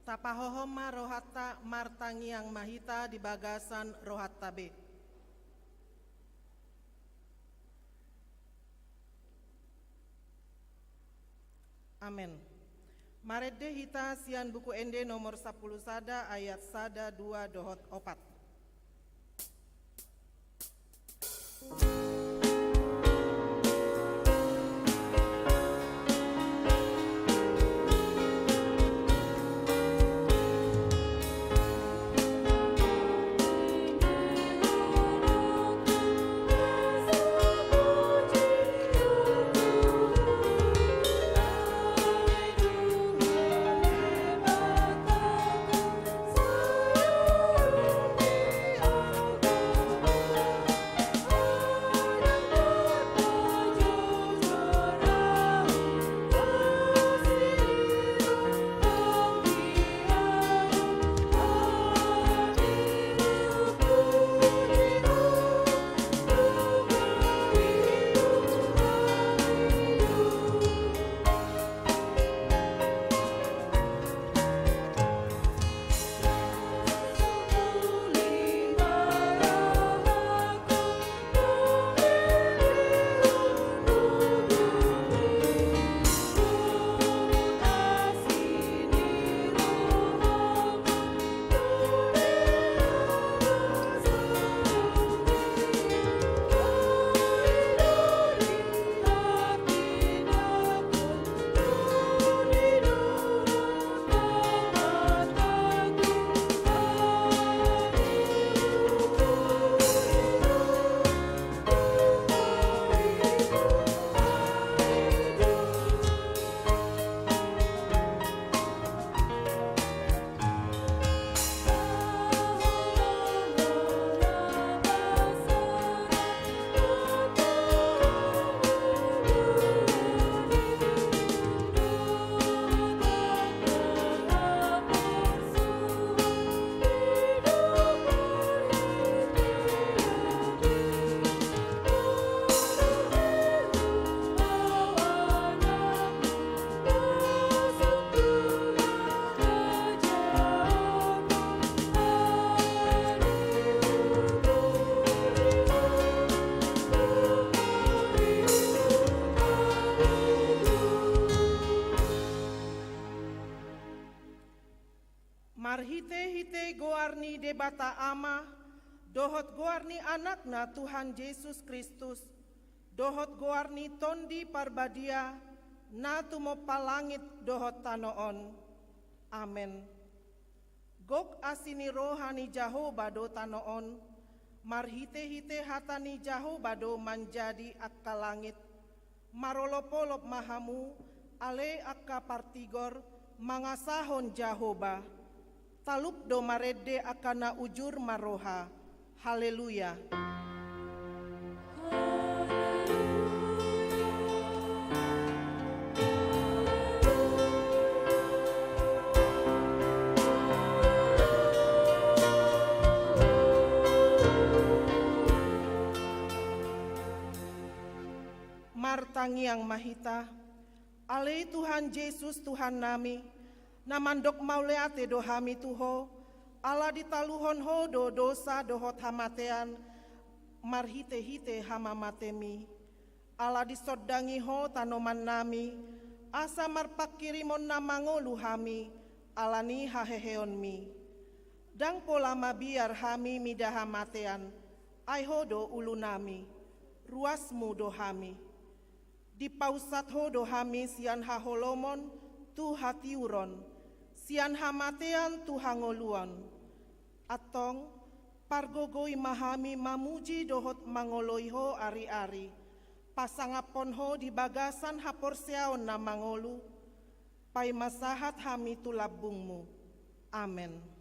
Tapahohoma rohatta martangiang mahita di bagasan rohatta be. Amin. Marede hita sian buku ende nomor 10 sada ayat sada 2 dohot opat. Marhite-hite goarni debata ama, dohot goarni anakna Tuhan Yesus Kristus, dohot goarni tondi parbadia, na tumo palangit dohot tanoon. Amen. Gok asini rohani Jahoba do tanoon, marhite-hite hatani Jahoba do manjadi akka langit, marolopolop mahamu, ale akka partigor, mangasahon Jahoba. Talup do marede akana ujur maroha. Haleluya. Martangiang mahita, alei Tuhan Yesus Tuhan nami, namandok mauleate do hami tuho, ala ditaluhon ho do dosa dohot hamatean, marhite-hite hama matemi, ala disodangi ho tanoman nami, asa marpakirimon namangolu hami, alani haheheon mi. Dang polama biar hami midaha matean, ai ho do ulu nami, ruasmu do hami. Di pausat ho do hami sian haholomon, tu hatiuron, sian hamatean tu hangoluan. Atong pargogoi mahami mamuji dohot mangoloiho ari-ari. Pasangapon ho di bagasan haporseaon na mangolu. Pai masahat hami tulabungmu. Amen.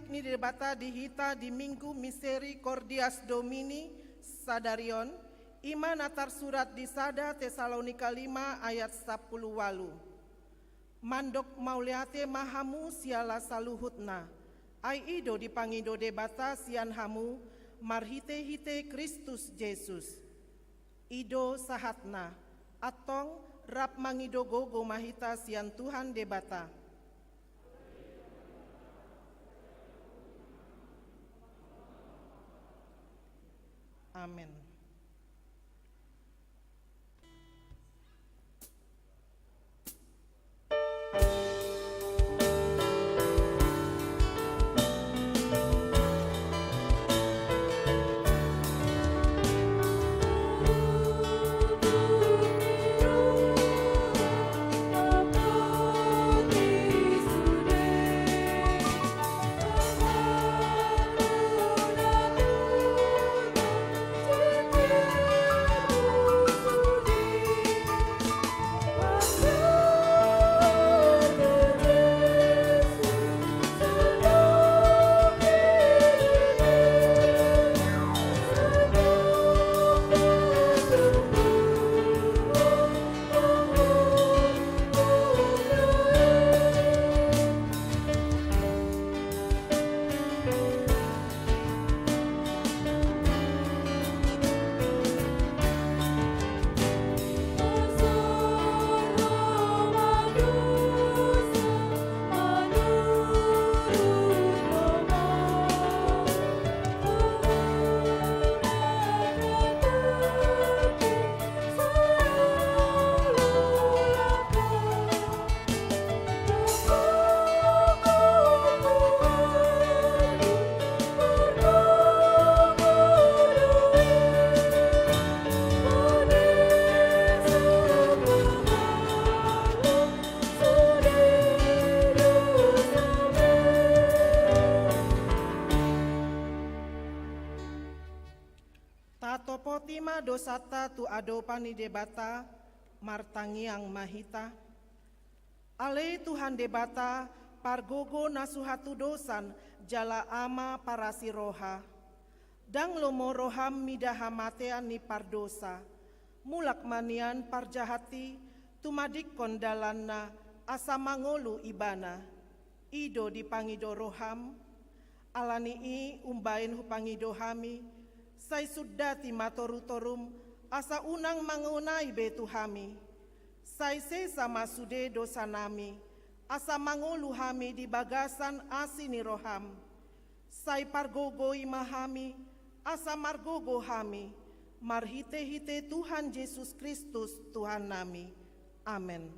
ni debata dihita di Minggu Misericordias Domini Sadarion, ima natar surat di Sada Tesalonika 5 ayat 10 walu. Mandok mauliate mahamu siala saluhutna, ai ido dipangido debata sian hamu, marhite-hite Kristus Yesus. Ido sahatna, atong rap mangido gogo mahita sian Tuhan debata. Amin. Potima dosata tu adopani debata martangiang mahita. Ale Tuhan debata pargogo nasuhatu dosan jala ama parasi roha. Dang lomo roham midahamatean ni pardosa. Mulak manian parjahati tumadik kondalanna asa mangolu ibana. Ido dipangido roham. Alani i umbain hupangido hami. Sai sudati matorutorum asa unang mangunai betu hami. Sai sesa masude dosa nami asa mangulu hami di bagasan asini roham. Sai pargogo imahami asa margogo hami. Marhite-hite Tuhan Yesus Kristus Tuhan nami. Amin.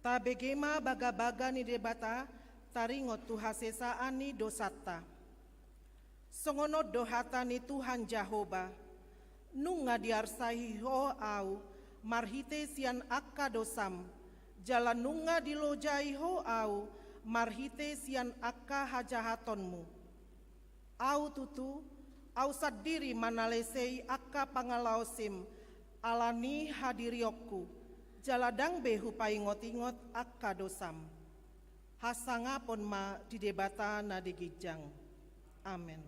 Ta begema baga-baga ni debata taringot tuhasesa ani dosata. Songono dohata ni Tuhan Jahoba. Nunga diarsahi ho au marhite sian akka dosam. Jalan nunga dilojai ho au marhite sian akka hajahatonmu. Au tutu au sadiri manalesei akka pangalaosim alani hadiriokku. Jaladang behu paingot-ingot akka dosam. Hasanga pon ma di debata na digijang. Amin.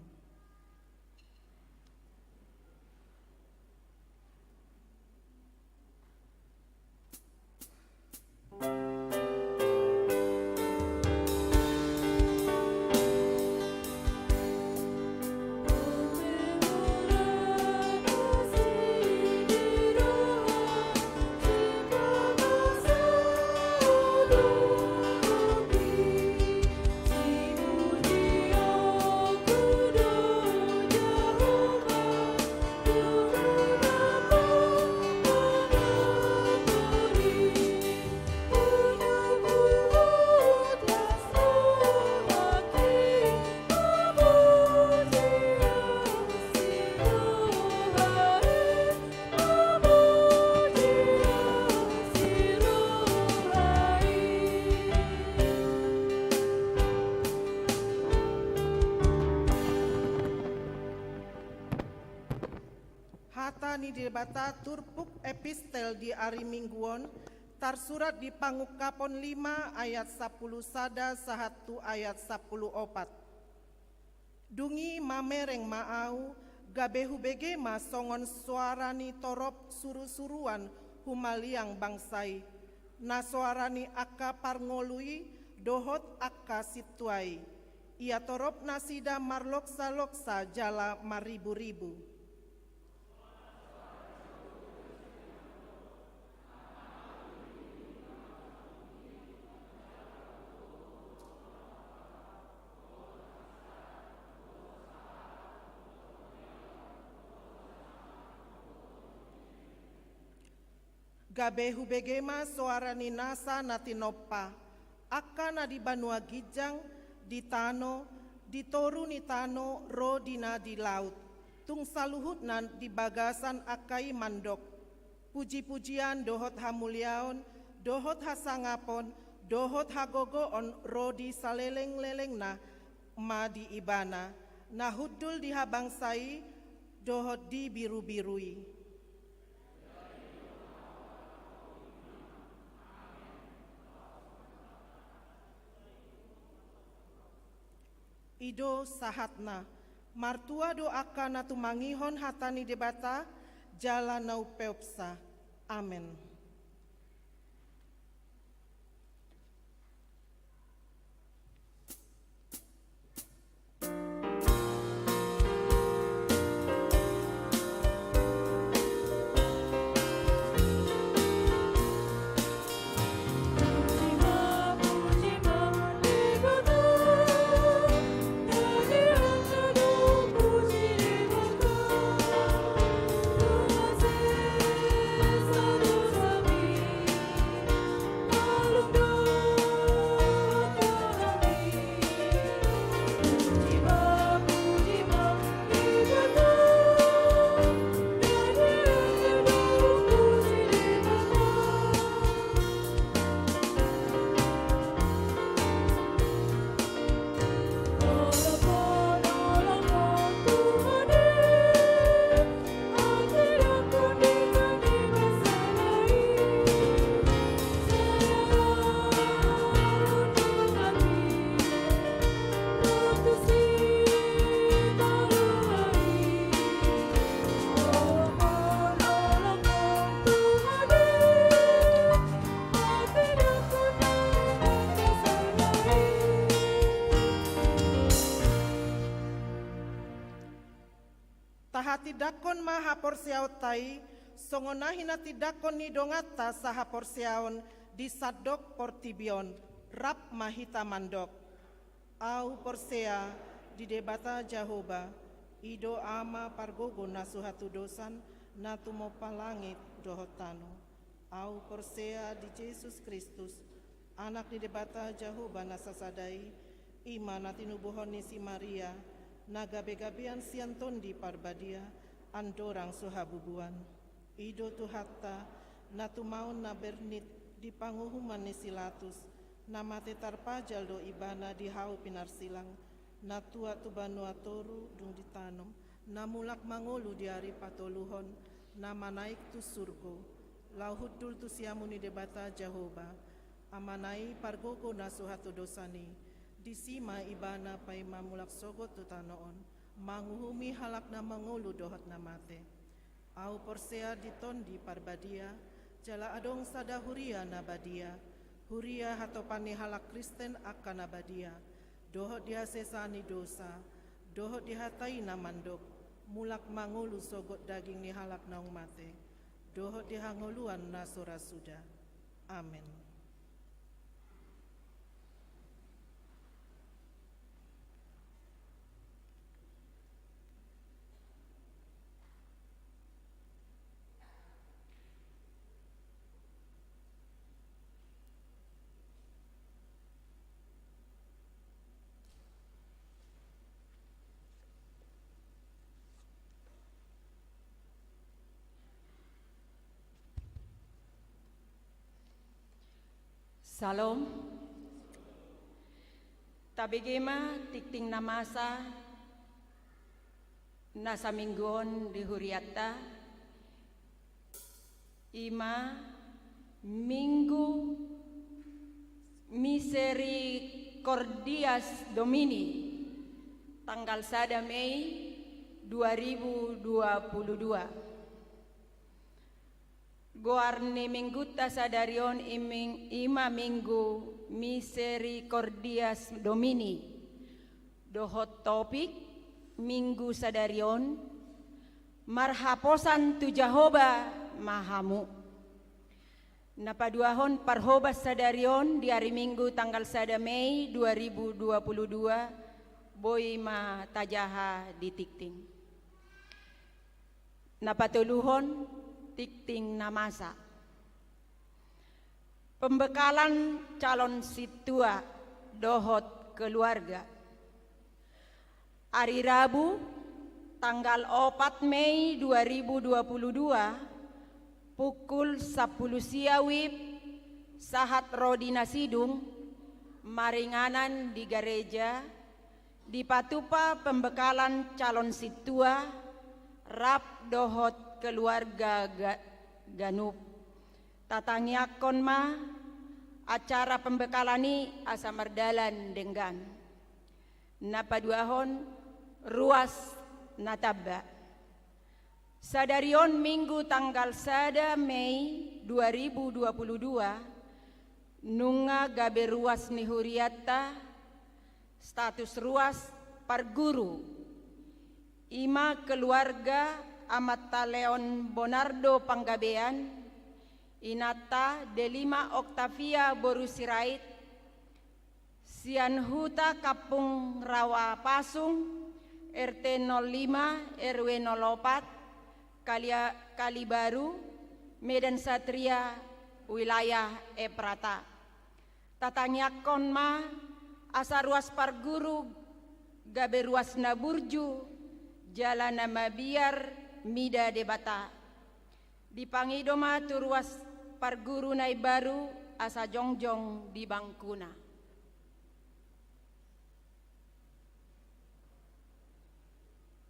Be debata turpuk epistel di ari mingguon, tersurat di Pangukapon 5 ayat 10 sada sahatu ayat 10 opat. Dungi mamereng maau, gabehu bege ma songon suarani torop suru-suruan humaliang bangsai. Na suarani akka parngolui, dohot akka situai. Ia torop nasida marloksa-loksa jala maribu-ribu. Gabehu begema suarani nasa natinopa, akka na di banua gijang, di tano, di toru ni tano, ro dina di laut, tung saluhut nan di bagasan akai mandok. Puji-pujian dohot hamuliaon, dohot hasangapon, dohot hagogoon, ro di saleleng-leleng na ma di ibana, na hudul di habangsai, dohot di biru-birui. Ido sahatna, martua doaka na tumangihon hatani debata, jala nau peopsa. Amen. Tidakon maha porsiaw tai, songonahina tidakon ni dongata saha porsiaon di sadok portibion, rap mahita mandok. Au porsea di debata Jahoba, ido ama pargogo nasuhatu dosan, natumo palangit dohotano. Au porsea di Yesus Kristus, anak di debata Jahoba nasasadai, ima natinubuhon ni si Maria, nagabe-gabean sianton di parbadia, andorang suhabubuan. Ido tuhatta, natumaon na bernit, di panguhuman ni silatus, namate tarpajal do ibana di hau pinarsilang, natua tubanua toru dung ditanom, namulak mangolu di hari patoluhon, nama naik tu surgo, lauhudul tu siamuni debata Jahoba, amanai pargogo nasuhatu dosani, disima ibana pai mamulak sogot tutanoon, manguhumi halak na mangulu dohot na mate. Au porsea ditondi parbadia, jala adong sada huria nabadia, huria hatopani halak Kristen akan nabadia, dohot dihasesani dosa, dohot dihatai na mandok, mulak mangulu sogot daging ni halak naung mate, dohot dihangoluan na surasuda. Amin. Salom. Tabigema tikting namasa nasa minggon di huriata Ima Minggu Misericordias Domini tanggal 1 Mei 2022. Goarne mingguta sadarion ima minggu Misericordias Domini. Dohot topik minggu sadarion marhaposan tu Jehovah mahamu. Napaduahon parhobas sadarion di hari Minggu tanggal 1 Mei 2022 boy ma tajaha di tikting. Napatuluhon tikting namasa. Pembekalan calon situa dohot keluarga. Hari Rabu tanggal 4 Mei 2022 pukul 10 siawib sahat Rodina Sidung maringanan di gereja di patupa pembekalan calon situa rap dohot keluarga ganup tatangyakon ma acara pembekalani asa mardalan denggan napaduahon ruas nataba. Sadarion Minggu tanggal 1 Mei 2022 nunga gabe ruas ni huriata status ruas parguru ima keluarga Amata Leon Bonardo Panggabean Inata Delima Octavia Borusirait Sianhuta Kapung Rawa Pasung RT 05 RW 04 Kalibaru, Medan Satria, wilayah Eprata. Tatanyakon ma asa ruas parguru gabe ruas naburju jalan nama biar mida debata. Dipangido ma tu ruas parguru nai baru asa jongjong di bangkuna.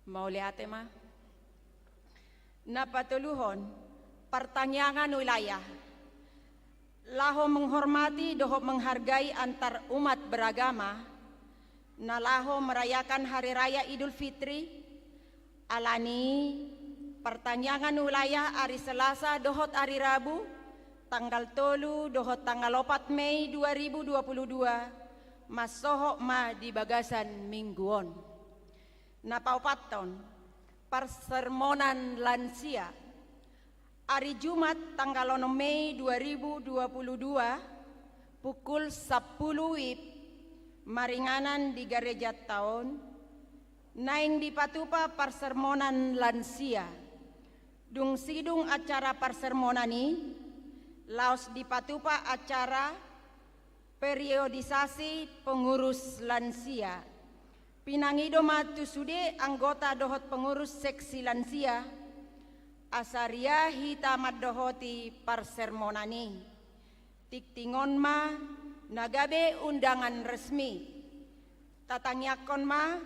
Mau lihat ma? Napatuluhon pertanyaan wilayah laho menghormati doho menghargai antar umat beragama nalaho merayakan hari raya Idul Fitri alani pertanyaan wilayah hari Selasa dohot hari Rabu tanggal 3 dohot tanggal 4 Mei 2022 masohok ma di bagasan mingguon napaupaton persermonan lansia hari Jumat tanggal 6 Mei 2022 pukul 10 WIB maringanan di gereja tahun naing di patupa persermonan lansia dung sidung acara persermonani laos di patupa acara periodisasi pengurus lansia pinangido matu sude anggota dohot pengurus seksi lansia asaria hitamat dohoti parsermonani tiktingon ma nagabe undangan resmi tatangyakon ma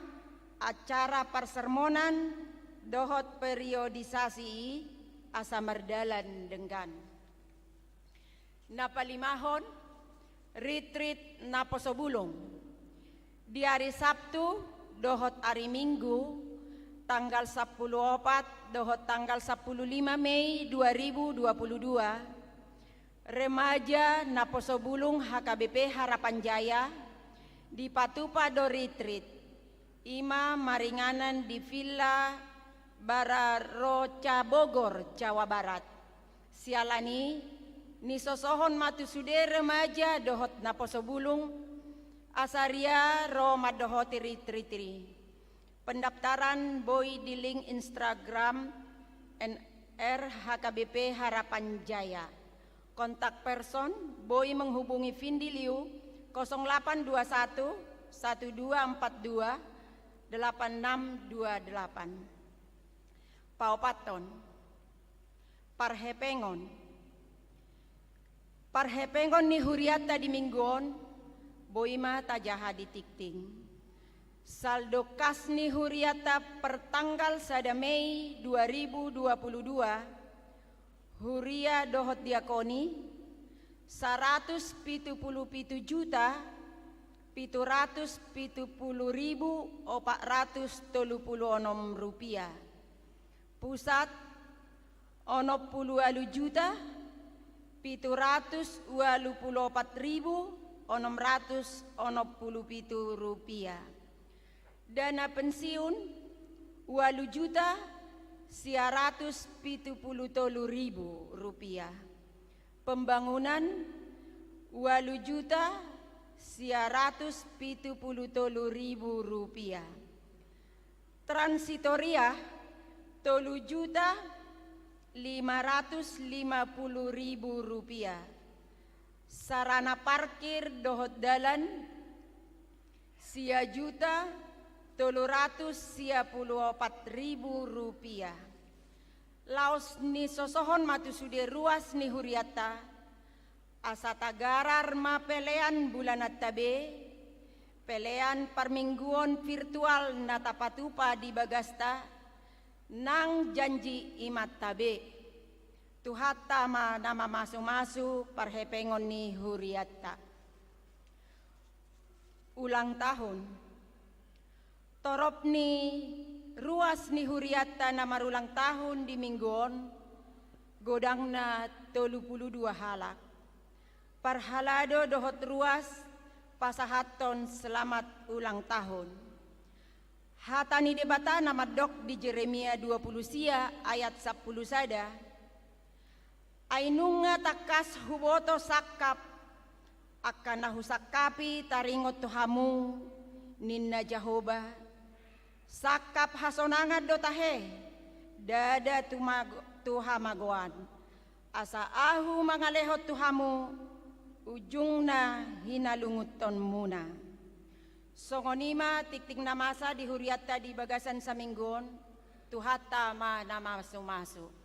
acara parsermonan dohot periodisasi asa mardalan denggan napalimahon retreat naposobulong di hari Sabtu dohot hari Minggu tanggal 14 dohot tanggal 15 Mei 2022 remaja Naposobulung HKBP Harapan Jaya di Patupa do retreat ima maringanan di Villa Bararoca Bogor Jawa Barat sialani nisosohon matu sude remaja dohot Naposobulung asaria Roma dohoti retreat pendaftaran boy di link Instagram NR HKBP Harapan Jaya. Kontak person boy menghubungi Vindi Liu 0821 1242 8628. Paupaton Parhepengon ni huriata di mingguon boima tajaha di tikting. Saldo kas ni huriata pertanggal 1 Mei 2022 Huria dohot diakoni 177 juta 770.436 rupiah. Pusat 60 juta 724.667 rupiah. Dana pensiun 8 juta 173.000 rupiah. Pembangunan 8 juta 170.000 rupiah. Transitoria 3 juta 550.000 rupiah. Sarana parkir dohot dalan sia juta 354.000 rupiah. Laos ni sosohon matusude ruas ni huriata asa tagarar ma pelean bulan tabe pelean permingguan virtual natapatupa di bagasta nang janji imat tabe tuhata ma nama masu-masu parhepengon ni huriata. Ulang tahun torop ni ruas ni huriata na marulang tahun di mingguon godang na 32 halak. Parhalado dohot ruas pasahaton selamat ulang tahun. Hatani debata nama dok di Jeremia 20 sia ayat 10 sada. Ainunga takas huboto sakap akan nahusakapi taringot tuhamu ninna Jehovah. Sakap hasonangat dotahe dada tuhamagoan asa ahu mangalehot tuhamu ujungna hinalunguton muna. Songonima tiktik namasa di huriata di bagasan saminggon tuhata ma nama masu-masu.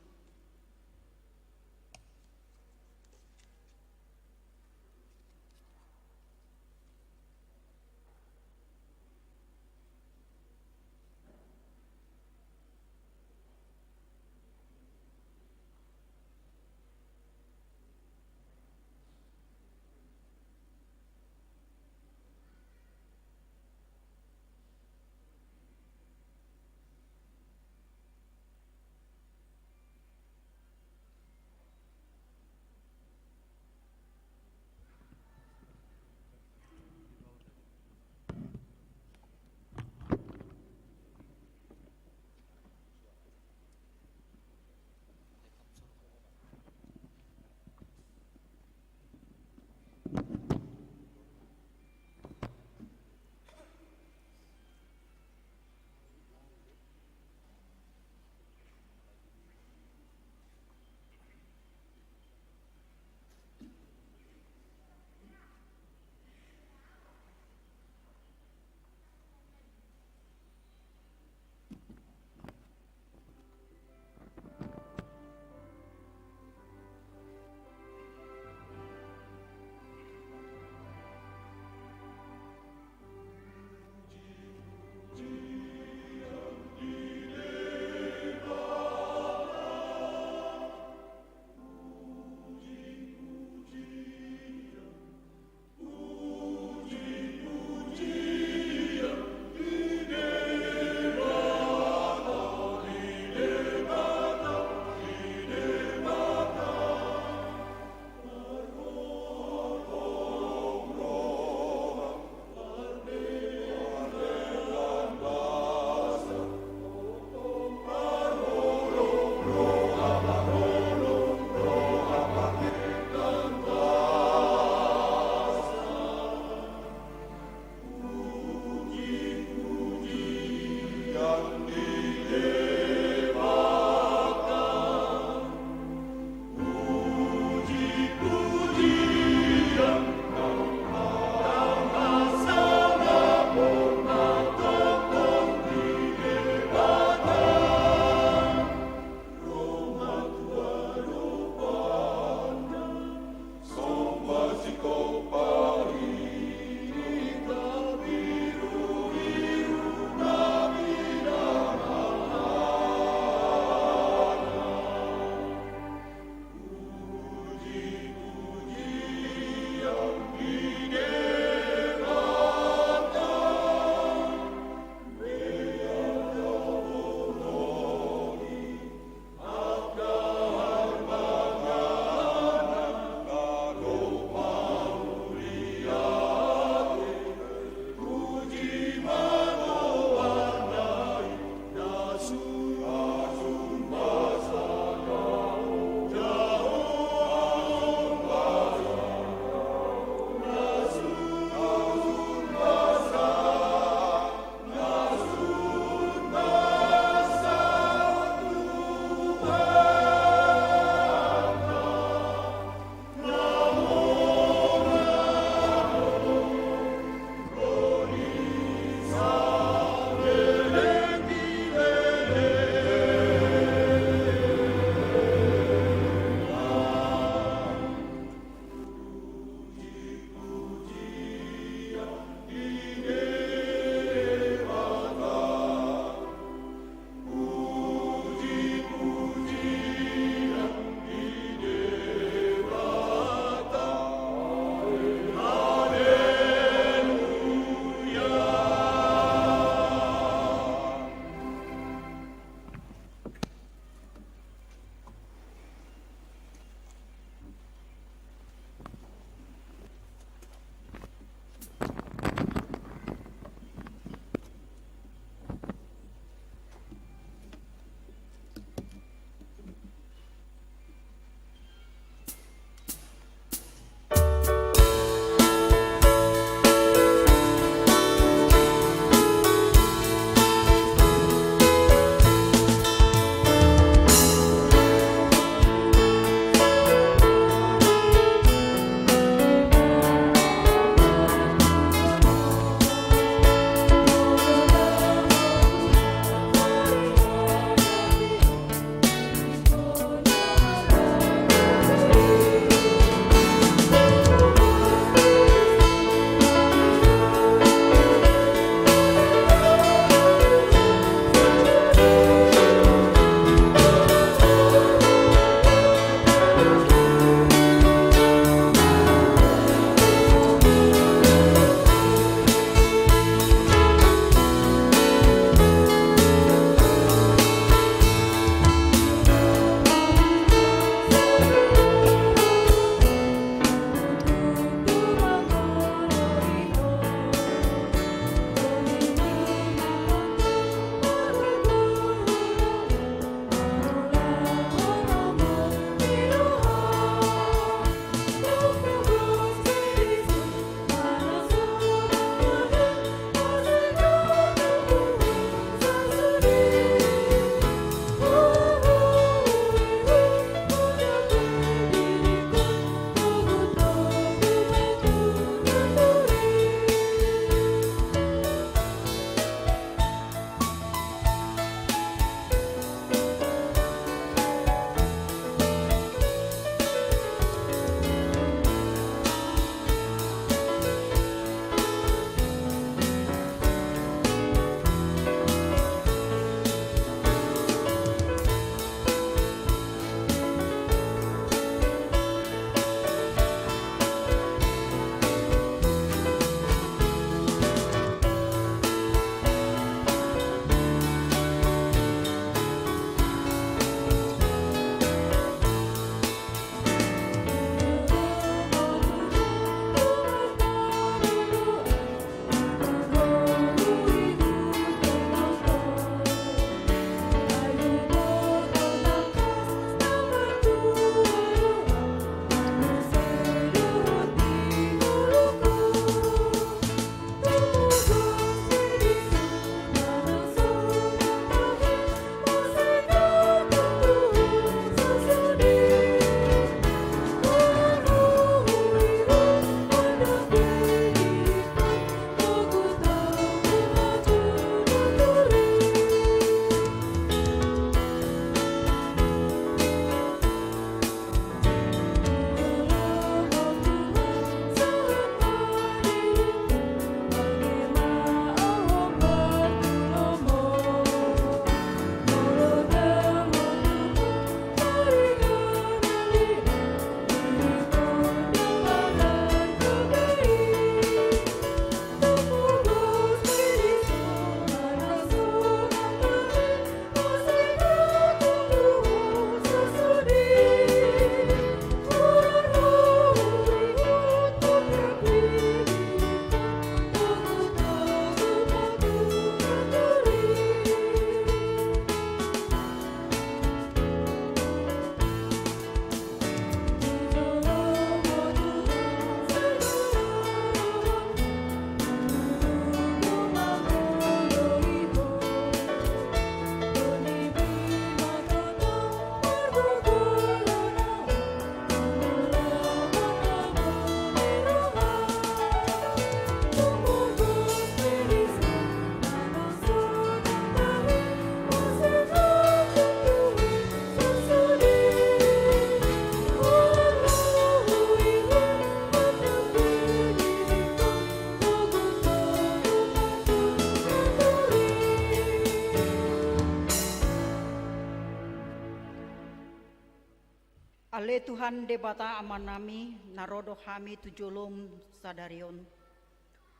Tuhan debata amanami narodo kami tujolom sadarion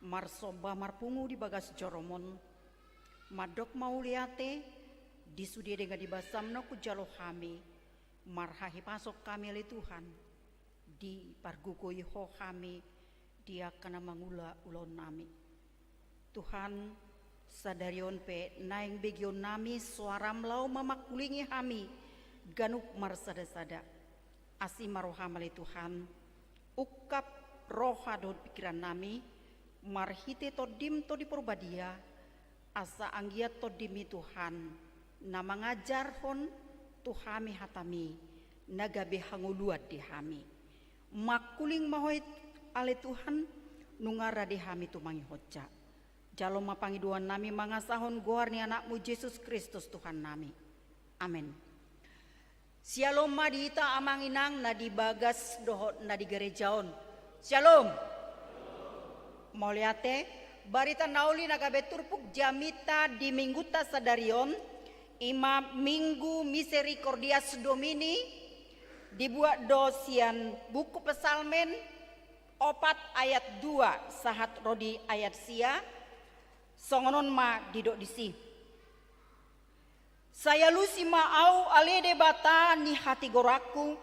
marsoba marpungu di bagas joromon madok mauliate disudi dengan dibasamno ku jalo kami marhahi pasok kami oleh Tuhan di pargukoi ho kami dia kana mangula ulon nami Tuhan sadarion pe naing begion nami suaram lau mamakulingi kami ganuk marsada-sada asi maroham oleh Tuhan ukap roha dot pikiran nami marhite todim to di porbadia asa anggiat todimi Tuhan na mengajar hon tuhami hatami nagabe hanguluat di hami makuling mahoit ale Tuhan nungara di hami tumangi hoja jalo mapangiduan nami mangasahon goarni anakmu Yesus Kristus Tuhan nami amin. Shalom madita amanginang na di bagas dohot na di gerejaon. Shalom. Moliate barita nauli nagabeturpuk jamita di mingguta sadarion ima minggu misericordias domini dibuat dosian buku pesalmen 4 ayat 2 sahat rodi ayat sia songonon ma didok disi. Saya lusi maau alede bata ni hati goraku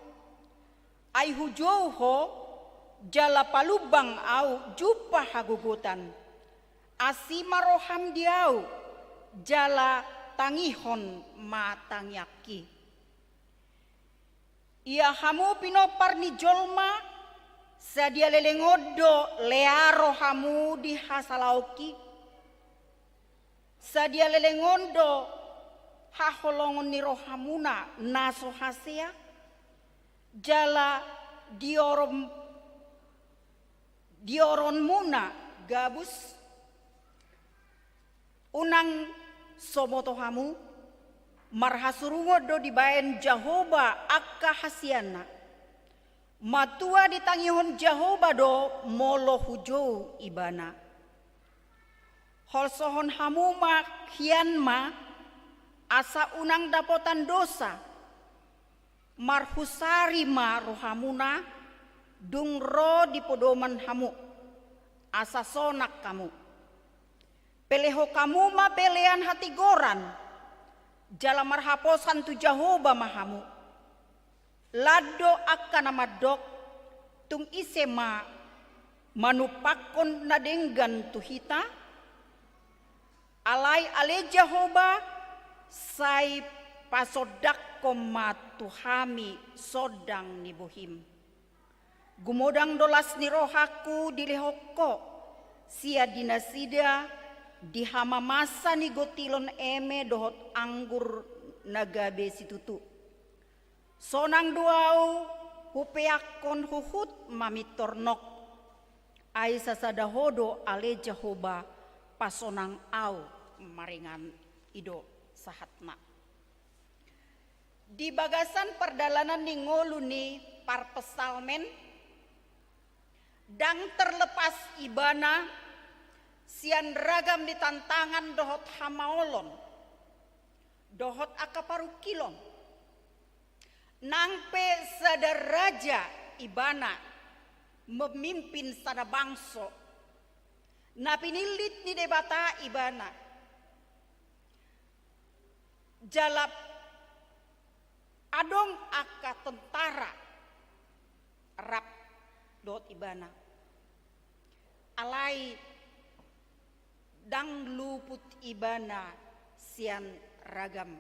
ai hujou ho jala palubang au jupa hagugutan asima roham diau jala tangihon matangyaki ia hamu pinopar ni jolma sadia lelengodo learo hamu di hasalauki sadia lelengondo haholongon ni rohamuna naso hasia jala dioron muna gabus unang somotohamu marhasurungo do dibaen Jahoba akka hasiana matua ditangihon Jahoba do molo hujou ibana holsohon hamu ma kian ma asa unang dapotan dosa marhusari ma rohamuna dung ro di podoman hamu asa sonak kamu peleho kamu ma pelean hati goran jala marhaposan tu Jahoba mahamu lado akan amadok tung isema manupakon nadenggan tu hita alai ale Jahoba sai pasodak koma tuhami sodang ni bohim gumodang dolas ni rohaku dilehoko sia dinasida dihama masa ni gotilon eme dohot anggur nagabe situtu sonang duau hupeakon huhut mamitornok ai sasadahodo ale Jahoba pasonang au maringan ido sahatna di bagasan perdalanan ni ngolu ni par pesalmen dang terlepas ibana sian ragam di tantangan dohot hamaolon dohot akaparukilon nangpe sadaraja ibana memimpin sada bangso na pinilit ni debata ibana jalap adong aka tentara rap dot ibana alai dang luput ibana sian ragam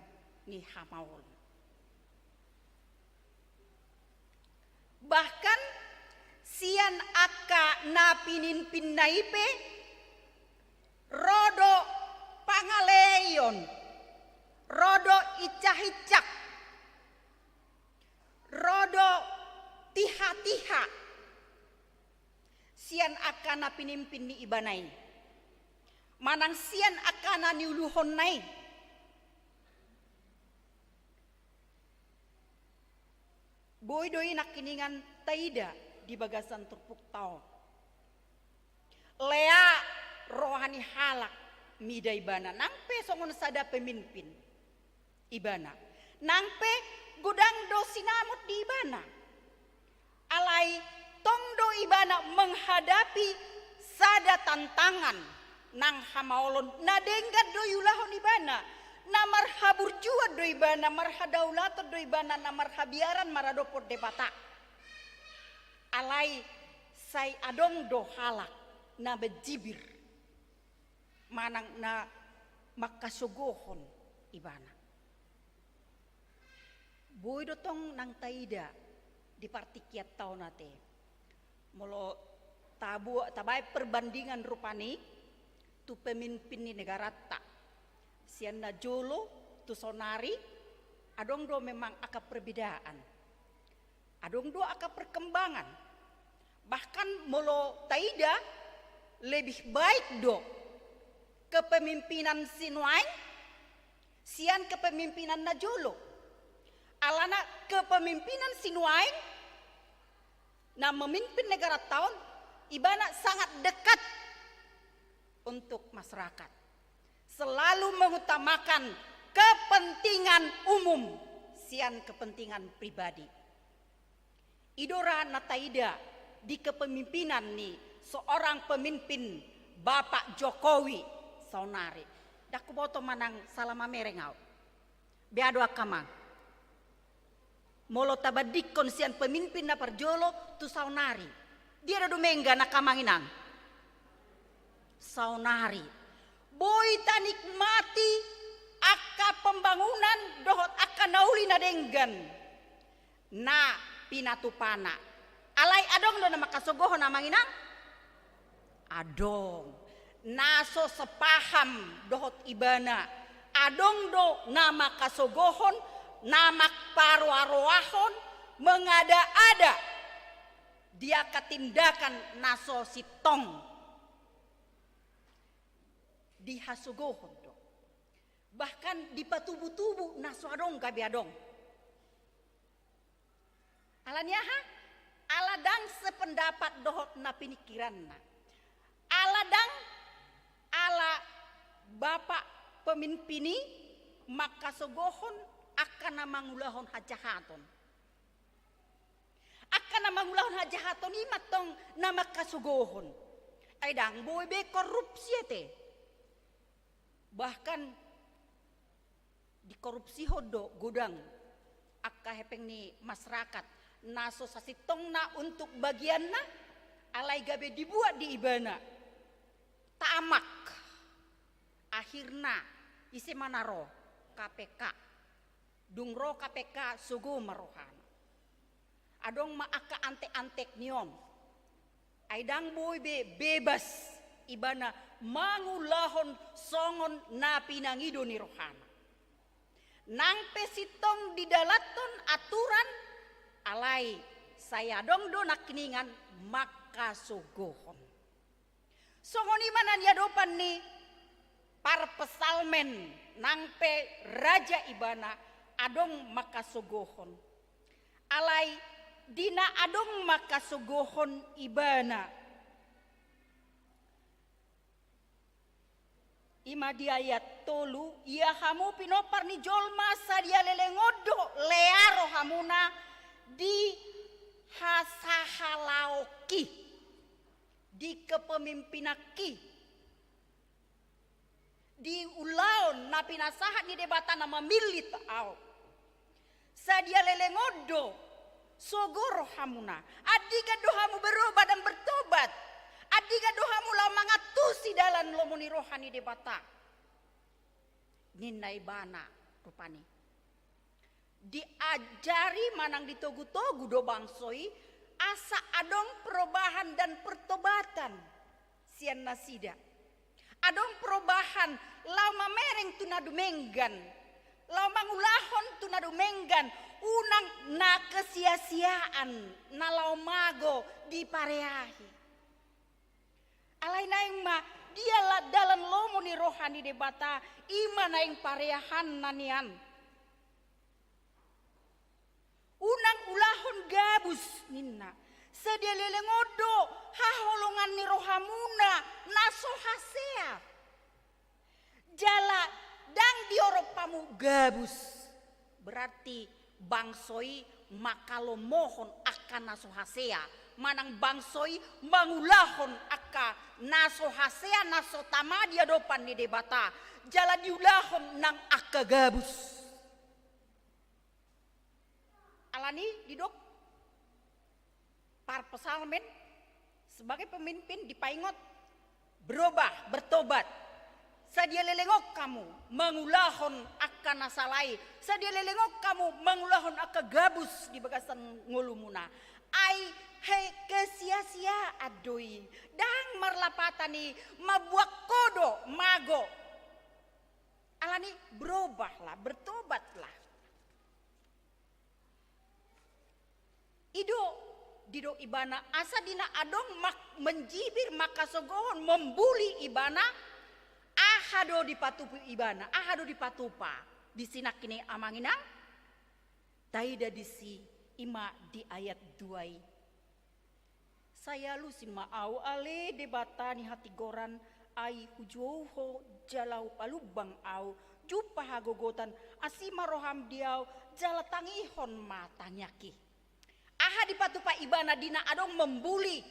ni hamaul bahkan sian aka napinin pinnaipe rodo pangaleyon rodo icah-icak rodo tiha-tiha sian akana pinimpin ni ibanai manang sian akana niuluhon nai boy doi nakiningan taida di bagasan turpuk tao lea rohani halak mida ibana nangpe songon sada pemimpin ibana nangpe gudang dosinamut di ibana alai tongdo ibana menghadapi sada tantangan nang hamaolon nadenggat do yulahon ibana namar habur jua do ibana marhadaulat do ibana namar habiaran maradopot debata alai sai adong do halak na bejibir manang na makasugohon ibana boy dotong nang taida di partikiat tahun nate molo tabai perbandingan rupani tu pemimpin di negara tak siana jolo tu sonari adong do memang aka perbedaan adong do aka perkembangan bahkan molo taida lebih baik do kepemimpinan sinuain sian kepemimpinan najolo alana kepemimpinan sinuain na memimpin negara tahun ibana sangat dekat untuk masyarakat selalu mengutamakan kepentingan umum sian kepentingan pribadi idora nataida di kepemimpinan nih seorang pemimpin Bapak Jokowi saunari dak boto manang salama merengau beado akamang molo tabadikon sian pemimpin na parjolo tu saunari dia ada domengga na kamanginang saunari boy tanikmati aka pembangunan dohot aka nauli na denggan na pinatupana alai adong do na makasogoho na manginang adong naso sepaham dohot ibana adong do nama kasogohon nama parwaroahon mengada-ada dia ketindakan naso sitong dihasugohon do bahkan di patubu-tubu naso adong gabi adong alanyaha aladang sependapat dohot na pinikiranna aladang ala bapak pemimpini maka sogohon akan namangulahon hajahaton akan namangulahon hajahaton imatong nama kasugohon aidang boy be korupsi te bahkan di korupsi hodo gudang akka hepeng ni masyarakat naso sasitong na untuk bagian na alai gabe dibuat di ibana tamak akhirna isi manaro KPK dungro KPK sugu marohan adong maaka antek-antek niom aidang boy be bebas ibana mangulahon songon na pinangido ni rohana nang pesitong didalaton aturan alai saya dong do nakningan maka sugohon songoni mana dia dopan ni par pesalmen nangpe raja ibana adong maka sugohon alai dina adong maka sugohon ibana ima diayat tolu ia hamu pinopar ni jolma sadia lelengodo learo hamuna di hasahalaoki di kepemimpinaki di ulaon na pinasahat ni debata na mamilit au sadia lelengodo sogoro hamuna adika dohamu berubah dan bertobat adika dohamu la mangatusi dalam lomoni rohani debata ninai bana rupani diajari manang ditogu-togu do bangsoi asa adong perubahan dan pertobatan sian nasida adong perubahan lama mereng tunadumenggan lama ngulahon tunadumenggan unang na kesia-siaan na laumago di pareahi alai naing ma dia dalam lomo ni rohani debata ima naing pareahan nanian unang ulahon gabus ninna sedia lelengodo haholongan ni rohamuna naso hasea jala dang dioropamu gabus berarti bangsoi makalo mohon akan naso hasea manang bangsoi mangulahon aka naso hasea naso tama dia dopan ni debata jala diulahon nang aka gabus alani didok par pesalmen sebagai pemimpin dipaingot berubah bertobat sadia lelengok kamu mangulahon akan nasalai sadia lelengok kamu mangulahon aka gabus di bagasan ngulumuna ai hei kesia-sia adoi dang marlapatani mabuak kodo mago alani berubahlah bertobatlah ido dido ibana asa dina adong menjibir makasogohon membuli ibana ahado dipatupu ibana ahado dipatupa disinak kini amanginang taida disi ima di ayat 2 saya lu si maau ale debata ni hati goran ai hujoho jalau palubang au jupa hagogotan asima roham diau jala tangihon matanyaki aha dipatupa ibana dina adong membuli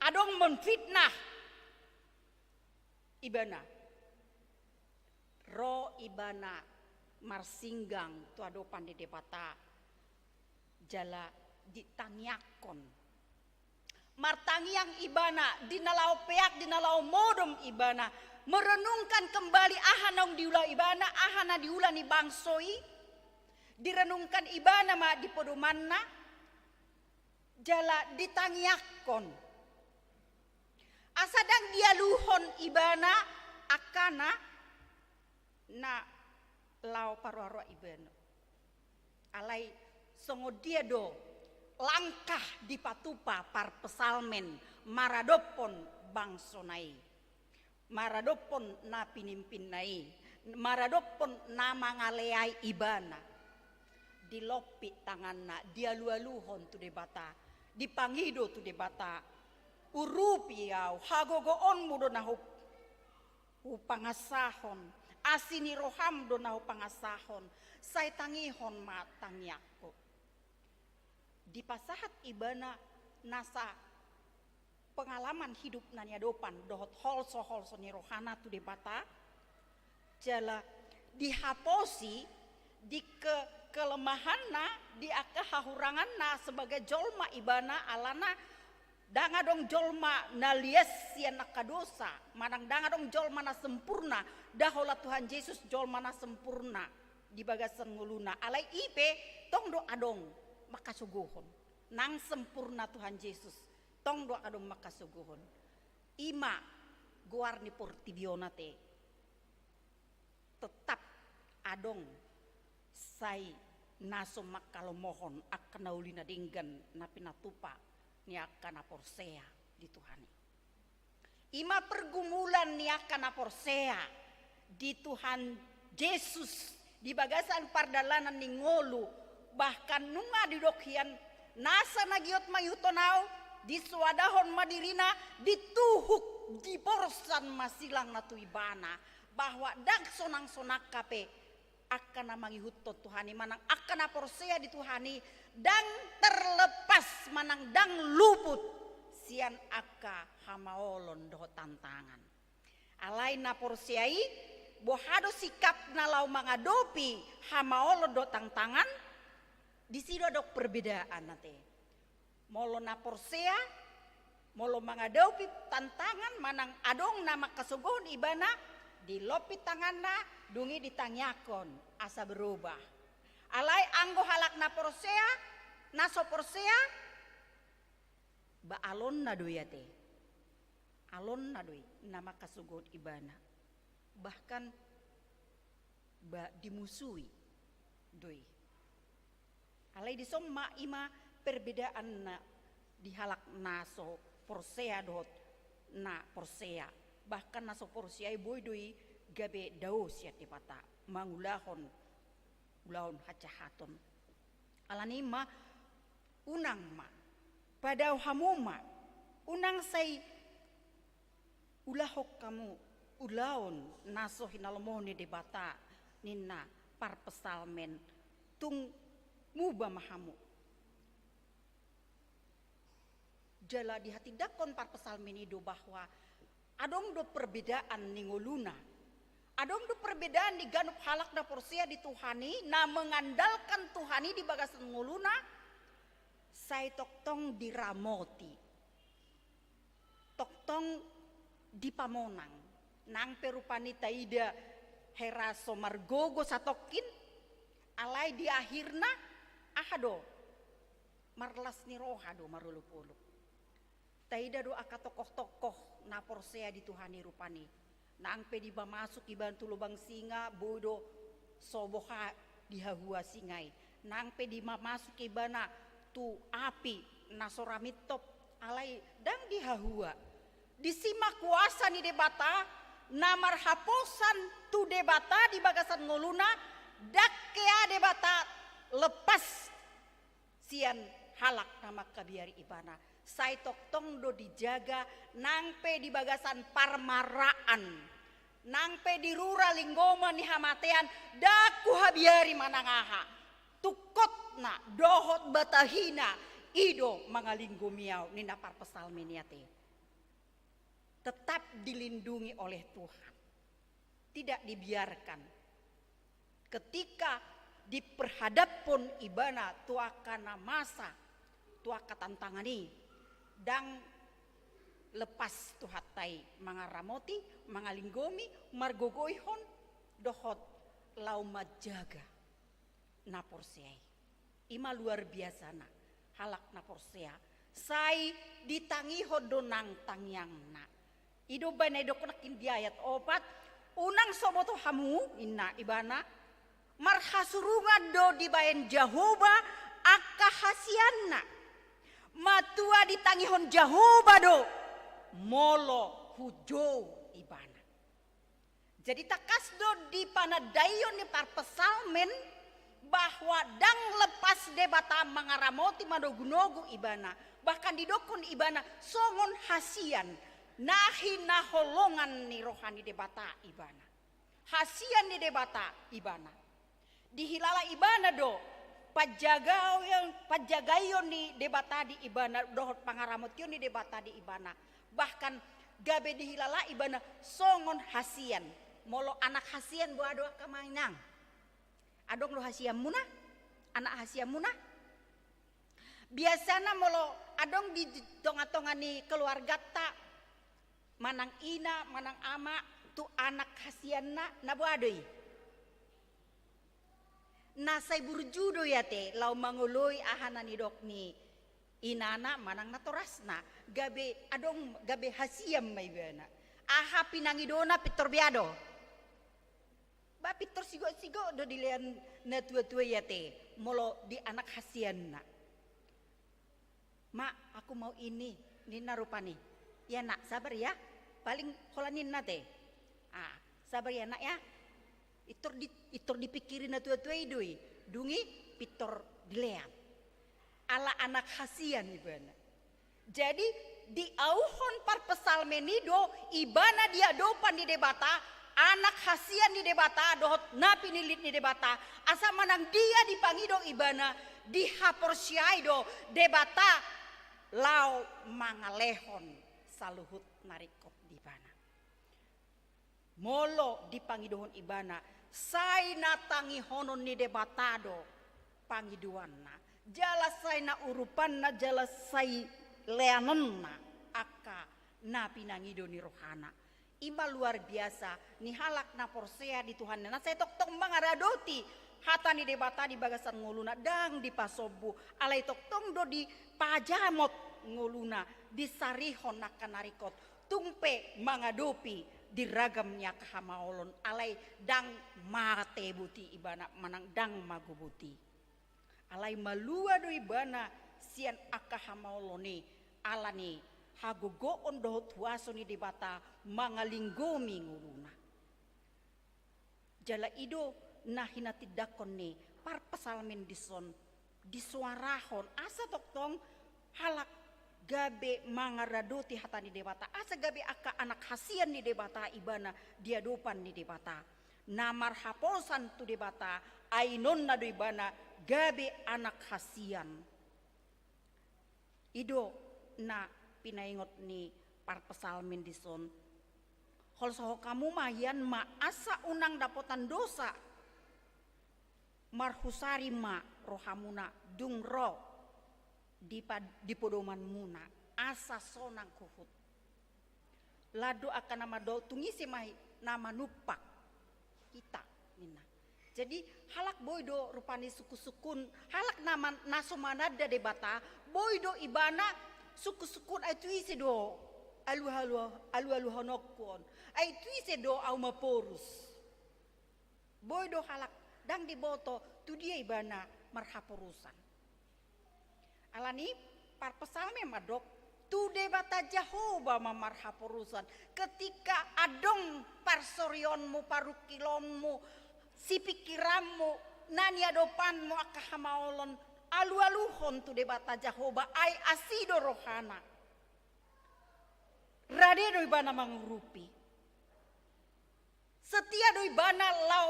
adong menfitnah ibana ro ibana marsinggang tu adopan di debata jala ditanyakon martangiang ibana dinalau peak dinalau modom ibana merenungkan kembali ahanong diulah ibana ahana diulah ni bangsoi direnungkan ibana ma di podomanna jala ditanyakon asadang dia luhon ibana akana na lau parwaro ibana alai songo dia do langkah dipatupa par pesalmen maradopon bangsonai maradopon na pinimpinai maradopon na mangaleai ibana dilopi tanganna dia lualuhon tu debata dipangido tu debata urupi yau hagogoon mo do na pangasahon asini roham do na pangasahon say tangihon matangyako di pasahat ibana nasa pengalaman hidup nanya dopan dohot holso ni rohana tu debata jala dihaposi di kelemahanna di akahahuranganna sebagai jolma ibana alana danga dong jolma nalies sian nakadosa manang danga dong jolma na sempurna dahola Tuhan Yesus jolma na sempurna di bagasan nguluna alai ipe tong do adong makasuguhon nang sempurna Tuhan Yesus tong do adong makasuguhon ima guarni portibiona te tetap adong sai naso makalomohon akan naulina dinggan napinatupa ni akan aporsea di Tuhan ima pergumulan ni akan aporsea di Tuhan Yesus di bagasan pardalanan ni ngolu bahkan nunga di dokhian nasa nagiot mayutonau di suadahon madirina dituhuk di borsan masilang natu ibana bahwa dag sonang-sonak kape akan mangihutot Tuhani manang akan aporsea di Tuhani dan terlepas manang dang luput sian aka hamaolon doh tantangan alai naporseai bohado sikap nalau mangadopi hamaolon doh tantangan di sido dok perbedaan nate molo naporsea molo mangadopi tantangan manang adong nama kasugohon ibana di lopi tanganna dungi ditanyakon asa berubah alai anggo halak na porsea naso porsea ba alon na doyate alon na doy nama kasugot ibana bahkan ba dimusuhi doy alai disomma ima perbedaan na di halak naso porsea dot na porsea bahkan naso porsea boy doy gabe daus ya tipata mangulahon ulahon hacahaton alanima unang ma pada hamuma unang say ulahok kamu ulaon naso hinalmoni debata ninna par pesalmen tung muba mahamu Jala di hati dakon par pesalmen ido bahwa adong do perbedaan ni ngoluna. Adong do perbedaan di ganup halak na porsia di Tuhani na mengandalkan Tuhani di bagasan ngoluna. Say toktong diramoti. Toktong di pamonang. Nang perupani taida heraso margogo satokin. Alay di akhirna ahado. Marlas ni rohado marulupuluk. Taida do aka tokoh-tokoh na porsea di Tuhani rupani. Nang pedi ba masuk ibantu lubang singa bodo soboha dihahua singai. Nang pedi ma masuk ibana tu api nasoramitop alai dang dihahua. Disimak kuasa ni debata namar haposan tu debata di bagasan ngoluna dakkea debata lepas sian halak nama kabiari ibana. Sai toktong do dijaga nangpe di bagasan parmaraan. Nangpe di rura linggoma ni hamatean daku habiari manangaha. Tukot na dohot batahina ido mangalinggo miau ni napar pesalmeniate. Tetap dilindungi oleh Tuhan. Tidak dibiarkan. Ketika diperhadap pun ibana tuakana masa tuaka tantangani dang lepas tuhatai mangaramoti mangalinggomi margogoihon dohot lau majaga naporseai ima luar biasa na halak naporsea sai ditangihon donang tangyang na ido banay do kunakin diayat opat unang soboto hamu inna ibana marhasurungan do dibayen Jahoba akahasianna matua ditangihon Jahoba do molo hujo ibana. Jadi takas do di panadayon ni par pesalmen bahwa dang lepas debata mangaramoti madogunogu ibana. Bahkan didokon ibana songon hasian nahi naholongan ni rohani debata ibana. Hasian ni debata ibana. Dihilala ibana do pajagayon ni debata di ibana dohot pangaramot yun ni debata di ibana bahkan gabe dihilala ibana songon hasian molo anak hasian bo ado kamainang adong lo hasian muna anak hasian muna biasana molo adong di tonga-tonga ni keluarga ta manang ina manang ama tu anak hasian na bo adoi nasay burjudo yate lau manguloy ahana ni dok ni inana manang natorasna gabe adong gabe hasiam may bana aha pinangidona pitor biado ba pitor sigo do dilean na tua-tua yate molo di anak hasian na ma aku mau ini narupani ya nak sabar ya paling holanin nate sabar ya nak ya itor dipikirin na tua-tua idoi dungi pitor dilean ala anak hasian ibana jadi di auhon par pesalmenido ibana dia dopan di debata anak hasian di debata dohot napi nilit di debata asa manang dia dipangidong ibana dihaporsiaido debata lau mangalehon saluhut narikop di bana molo dipangidohon ibana sai natangi honon ni debatado pangiduanna jala sai na urupanna jala sai leanonna aka na pinangido ni rohana ima luar biasa ni halak na porsea di Tuhan na saya tok mangaradoti hata ni debata di bagasan nguluna dang di pasobu alai tok do di pajamot nguluna di sarihon nakanarikot tungpe mangadopi di ragamnya kahamaolon alai dang mate buti ibana manang dang magubuti alai malua do ibana sian akahamaoloni alani hagogoon dohot huaso ni debata mangalinggomi nguluna jala ido nahina tidakon ni par pesalmen dison disuarahon asa toktong halak gabe mangaradoti hatani debata asa gabe aka anak hasian ni debata ibana dia dopan ni debata namar haposan tu debata ainon nado ibana gabe anak hasian ido na pinaingot ni par pesalmin di son. Hol soho kamu mahian ma asa unang dapotan dosa. Marhusari ma rohamuna dungro di podoman muna asa sonang kuhut. Lado akan nama do tungisi mahi nama nupak kita nina. Jadi halak boydo rupani suku-sukun halak nama nasumanada debata boydo ibana suku-sukun itu isi do alu honokon itu isi do au maporus boydo halak dang diboto tu dia ibana marhaporusan alani par pesalme madok tu debata Jehovah marhaporusan ketika adong parsorionmu parukilonmu si pikiranmu nani adopanmu akahamaolon alu-aluhon tu debata Jehovah ai asido rohana radedo ibana mangurupi setia do ibana lau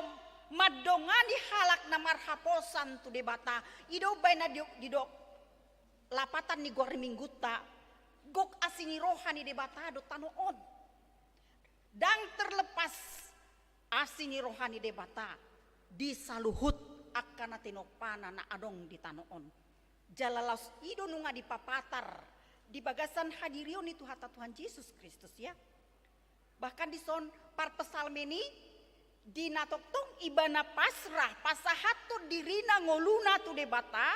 madongani halak na marhaposan tu debata ido baina dido lapatan ni gor mingguta gok asini rohani debata do tanoon dang terlepas asini rohani debata disaluhut akan tinopana na adong di tanoon jalalas ido nunga di papatar di bagasan hadirion itu hata Tuhan Yesus Kristus ya bahkan di son par pesalmeni di natoktong ibana pasrah pasahatur dirina ngoluna tu debata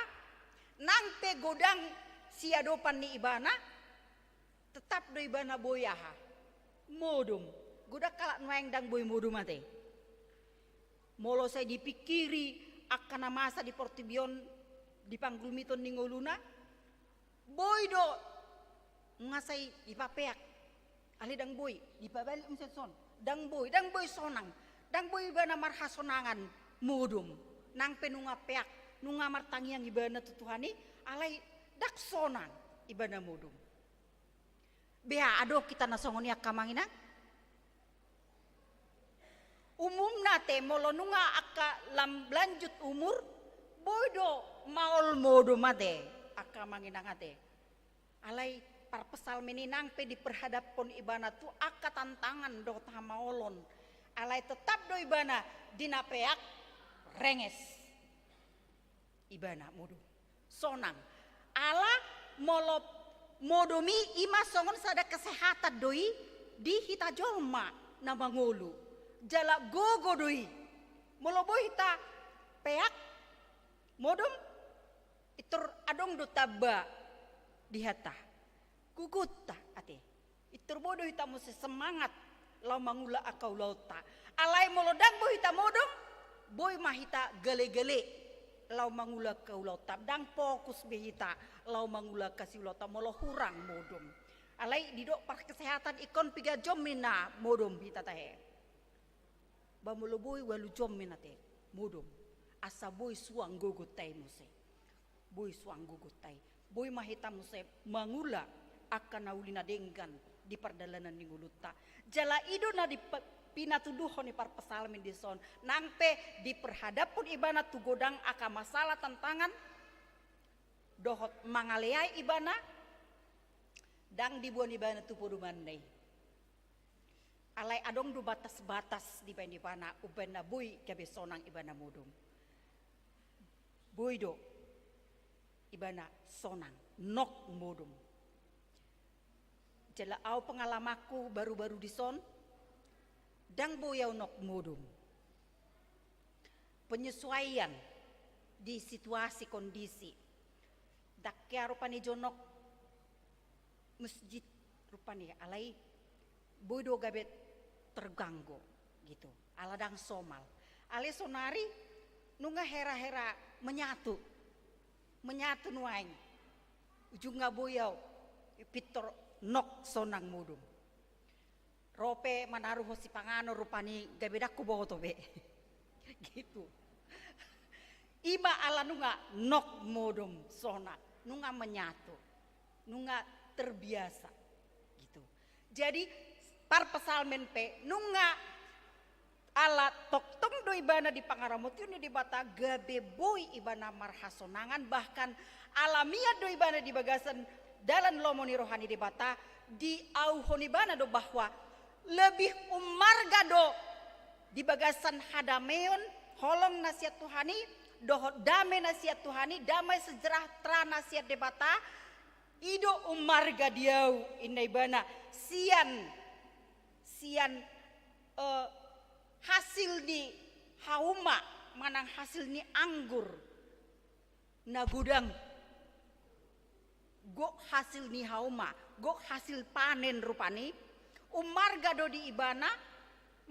nang pe godang siadopan ni ibana tetap do ibana boyaha modum goda kalak nuang dang boy modum ate molo saya dipikiri akan masa di portibion di pangglumiton ni ngoluna boydo ngasai ipapeak ali dang boy dipabalik umsetson dang boy sonang dang boy ibana marhasonangan modum nang penunga peak nunga martangiang ibana tutuhani alai dak sonang ibana modum beha ado kita nasongoni akamangina umum nate molo nunga aka lam lanjut umur boydo maol modum ate akamangina ngate alai par pesalmeni nang pe diperhadapon ibana tu aka tantangan do tamaolon alai tetap do ibana dina peak renges ibana mudu sonang ala molo modomi ima songon sada kesehatan doi di hita jolma na mangolu jala gogo doi molo boy hita peak modom itur adong do taba di hata gugutta ate itur bodo hita musi semangat lau mangula akau lauta alai molodang boy hita modom boy mahita gele-gele lau mangula kau lauta dang fokus behita lau mangula kasih lauta molo hurang modom alai didok par kesehatan ikon 3 jom mina modom hita tahe ba molo boy walu jom mina te modom asa boy suang gugutai musi boy suang gugutai boy mahita musi mangula akan naulina denggan di perdalanan ni nguluta jala ido na di pinatuduhon ni par pesalmin di son nangpe diperhadapun ibana tu godang aka masalah tantangan dohot mangaleai ibana dang dibuan ibana tu podumandai alai adong du batas-batas di ibana ubana boy kabe sonang ibana modum boy do ibana sonang nok modum jala au pengalamaku baru-baru di son dang boyau nok modum penyesuaian di situasi kondisi dakya rupani jonok masjid rupani alai boydo gabet terganggu gitu aladang somal ale sonari nunga hera-hera menyatu nuaing ujung boyau pitor nok sonang modum rope manaruh si pangano rupani gabedaku bawa tobe gitu ima ala nunga nok modum sona nunga menyatu nunga terbiasa gitu jadi par pesalmen pe nunga ala toktong do ibana di pangaramut ini di bata gabe boy ibana marhasonangan bahkan alamiah do ibana di bagasan dalan lomoni rohani debata di auhoni bana do bahwa lebih umarga do di bagasan hadameon holong nasihat Tuhani dohot damai nasihat Tuhani damai sejahtera nasihat debata ido umarga diau inai bana sian hasil di hauma manang hasil ni anggur na gudang gok hasil ni hauma gok hasil panen rupani umarga do di ibana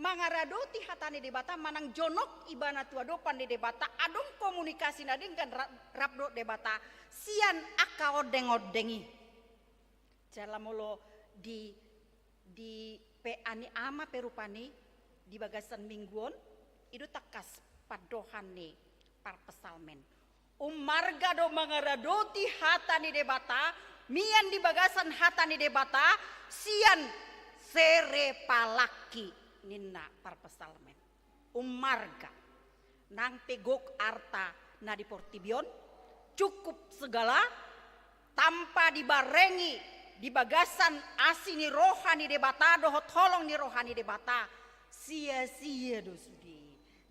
mangaradoti hatani debata manang jonok ibana tua dopan di debata adong komunikasi nading kan rabdo debata sian aka odeng-odengi jalamolo di peani ama perupani di bagasan mingguon itu takas padohane par pesalmen umarga do mangaradoti hatani debata mian di bagasan hatani debata sian sere palaki ninna par pesalmen umarga nang pegok arta na di portibion cukup segala tanpa dibarengi di bagasan asini rohani debata dohot holong ni rohani debata sia-sia do sudi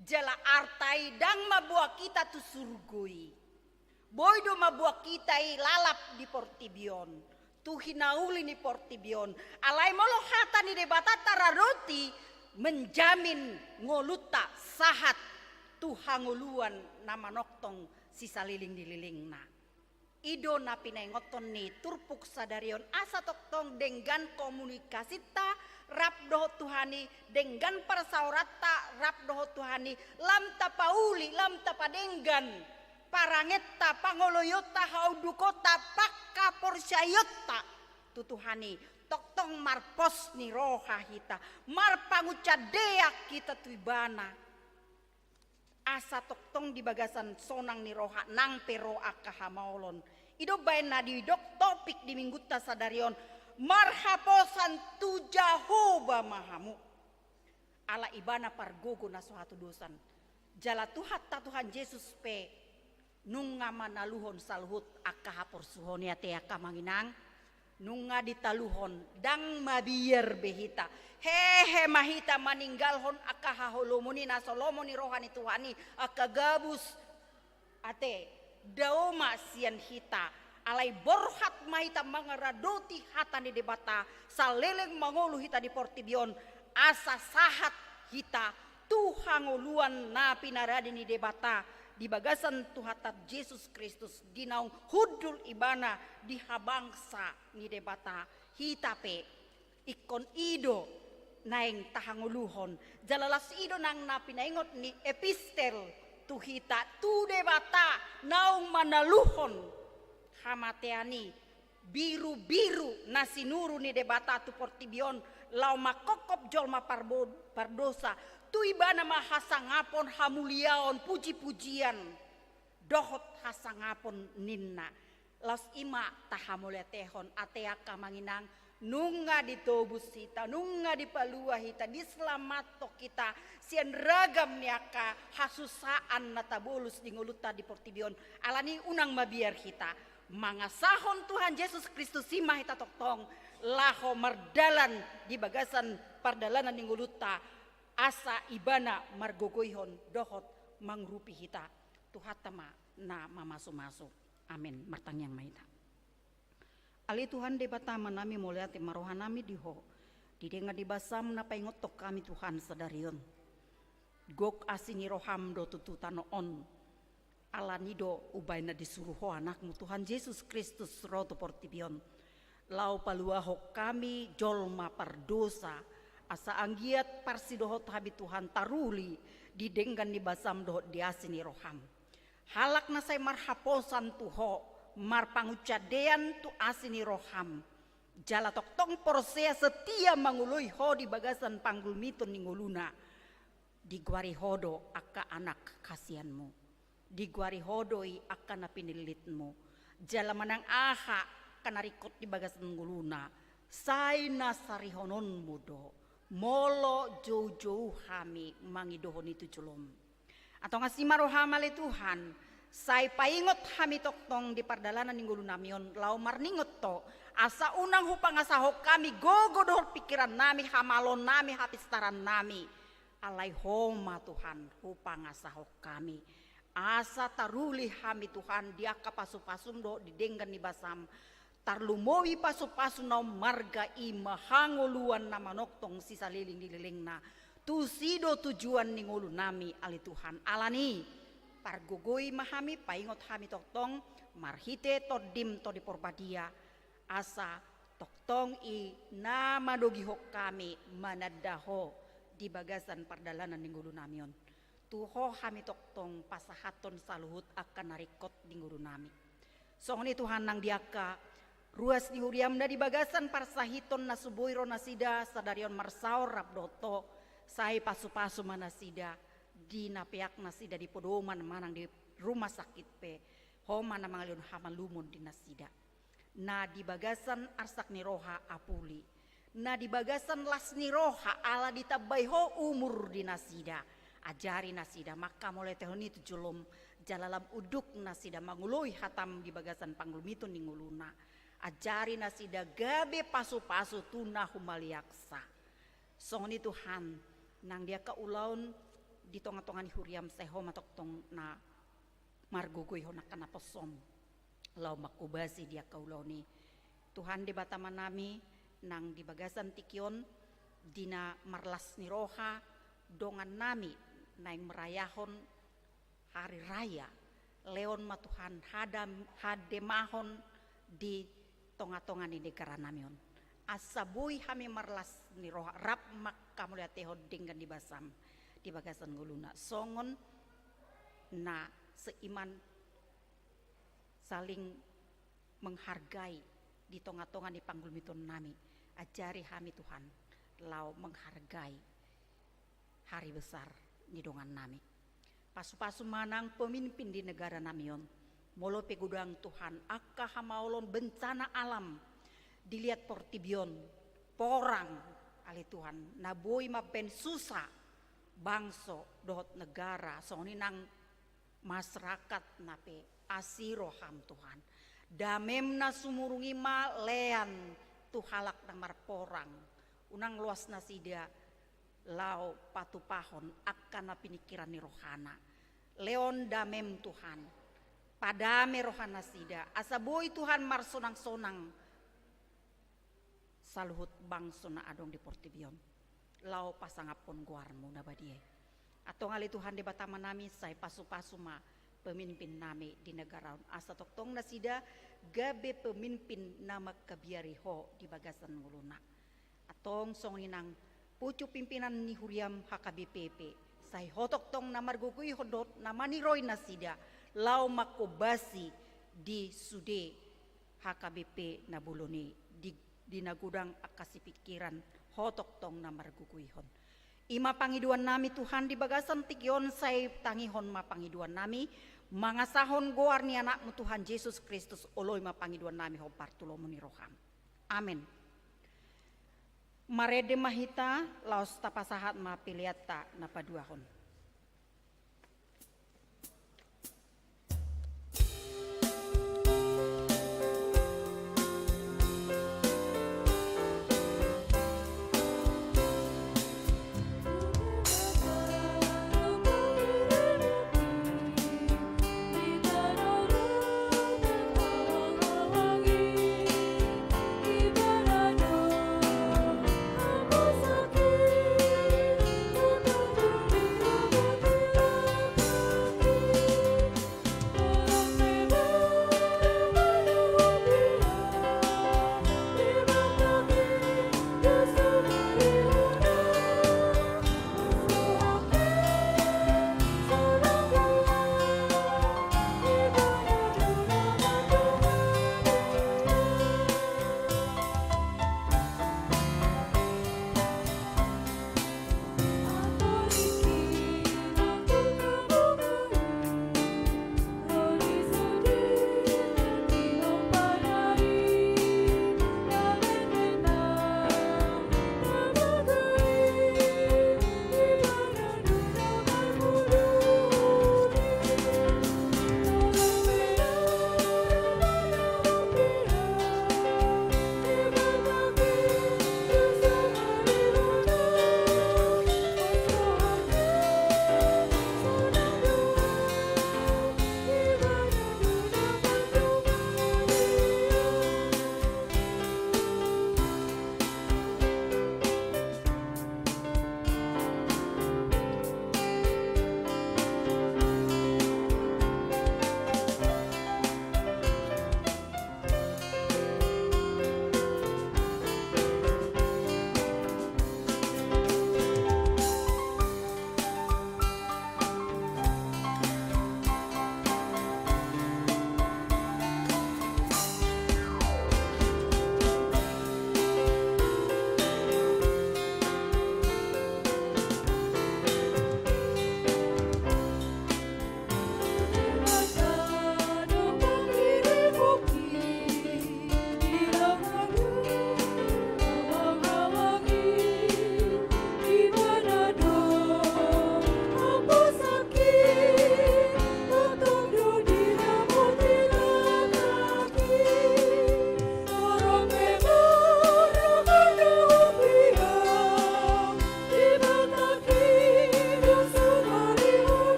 jala artai dang mabuah kita tu surgoi boydo mabuah kita lalap di portibion tu hinauli ni portibion alai molo hata ni debata tararoti menjamin ngoluta sahat tu hanguluan nama noktong sisa liling di lilingna ido na pinengoton ni turpuk sadarion asa toktong dengan komunikasi ta rap doho Tuhani dengan persaurata rap doho Tuhani lam tapauli lam tapadenggan parangetta pangoloyota haudukota pakka porsyayota tu Tuhani toktong marpos ni roha hita marpangucadeak kita tu ibana asa toktong di bagasan sonang ni roha nang pero akahamaolon ido bae na di dok topik di mingguta sadarion marhaposan tu Jahoba mahamu ala ibana pargogo na suatu dosan jala tuhat ta Tuhan Yesus pe nunga manaluhon salhut akahapor suhonia te akamanginang nunga ditaluhon dang mabiyer behita hehe mahita maninggalhon akahaholomoni na solomoni rohani Tuhani akagabus ate daoma sian hita alai borhat mahita mangaradoti hata ni debata saleleng mangolu hita di portibion asa sahat hita tuhangoluan na pinaradi ni debata di bagasan tuhatat Yesus Kristus dinaung hudul ibana di habangsa ni debata hitape ikon ido naeng tahanguluhon jalalas ido nang napinaingot ni epistel tu hita tu debata naung manaluhon hamateani biru-biru nasinuru ni debata tu portibion lau makokop jolma pardosa tu ibana mahasangapon hamuliaon puji-pujian dohot hasangapon ninna las ima tahamulia tehon ateaka manginang nunga ditobus hita nunga dipalua hita diselamato kita sian ragam niaka hasusaan natabulus di nguluta di portibion alani unang mabiar hita mangasahon Tuhan Yesus Kristus simah hita toktong laho mardalan di bagasan pardalanan di nguluta asa ibana margogoihon dohot mangrupi hita tuhatama na mamasu-masu amin martang yang mahita ali Tuhan debata manami muliati marohanami diho didengar dibasam na paingotok kami Tuhan sadarion gok asini roham do tututano on alanido ubaina disuruh anakmu Tuhan Yesus Kristus roto portibion lau paluaho kami jolma pardosa asa anggiat parsidohot habi Tuhan taruli didenggan di basam dohot diasini roham halak nasai marhaposan tuho marpangucadean tu asini roham jala toktong porsea setia mangului ho di bagasan panggul miton ninguluna di guari hodo aka anak kasihanmu di guari hodoi aka napinilitmu jala manang aha kanarikot di bagasan nguluna saina sarihonon mudo molo jauh-jauh kami mangidohon itu culum atau ngasih marohamale Tuhan Sai paingot hami toktong di pardalanan ninggulu namion lau marningot to asa unang hupang asahok kami gogodor pikiran nami hamalon nami hapistaran nami alai homa Tuhan hupang asahok kami asa taruli hami Tuhan dia kapasu-pasum do didenggan ni basam tarlumowi pasu-pasu nau marga ima hangoluan nama noktong sisa liling dililingna tusido tujuan ninggulu nami ali Tuhan alani pargugui mahami paingot hami toktong marhite todim to di porbadia asa toktong i nama dogi hok kami manadaho di bagasan pardalanan ninggulu namion tuho hami toktong pasahaton saluhut akan narikot ninggulu nami songni Tuhan nang diaka ruas ni huriamda di bagasan parsahiton nasubuiro nasida sadarion marsaor rabdoto sai pasu-pasu manasida di napiak nasida di podoman manang di rumah sakit pe homa na mangalion haman lumun di nasida na di bagasan arsak ni roha apuli na di bagasan las ni roha ala ditabay ho umur di nasida ajari nasida maka mulai tahun itu julum jalalam uduk nasida mangului hatam di bagasan panglumitun ninguluna ajari nasida gabe pasu-pasu tunah humaliaksa songni Tuhan nang dia kaulaun di tonga-tonga ni huriam seho matoktong na margugoy honak kana posom law makubasi dia kaulau ni Tuhan di bataman nami nang di bagasan tikyon dina marlas ni roha dongan nami naing merayahon hari raya leon matuhan hademahon di tonga-tonga ni negara namion asabui hami marlas ni roha rap makka mulia teho dengan di basam di bagasan nguluna songon na seiman saling menghargai di tonga-tonga di panggulmitun nami ajari hami Tuhan lau menghargai hari besar di dongan nami pasu-pasu manang pemimpin di negara namion molo pegudang Tuhan akka hamaulon bencana alam dilihat portibion porang ali Tuhan naboi mapen susah bangso dohot negara songni nang masyarakat nape asiroham Tuhan damemna sumurungi ma lean tuhalak nang marporang unang luas nasida lau patupahon akan napinikiran ni rohana leon damem Tuhan padame rohana sida asaboi Tuhan marsonang-sonang saluhut bangso na adong di portibion lau pasangapon guarmu nabadie atau ngali Tuhan di batama nami say pasu-pasu ma pemimpin nami di negara asa toktong nasida gabe pemimpin nama kabiariho di bagasan nguluna atong song ninang pucu pimpinan ni huriam HKBPP say hotoktong na margugui hodot na maniroy nasida lau makobasi di sude HKBP na buloni di nagudang akasi pikiran hotoktong na marguguihon ima pangiduan nami Tuhan di bagasan tikyon say tangihon ma pangiduan nami mangasahon goar ni anakmu Tuhan Yesus Kristus oloy ma pangiduan nami ho partulomu ni roham amin marede mahita laos tapasahat ma piliata na paduahon Ibarado, amo sakit,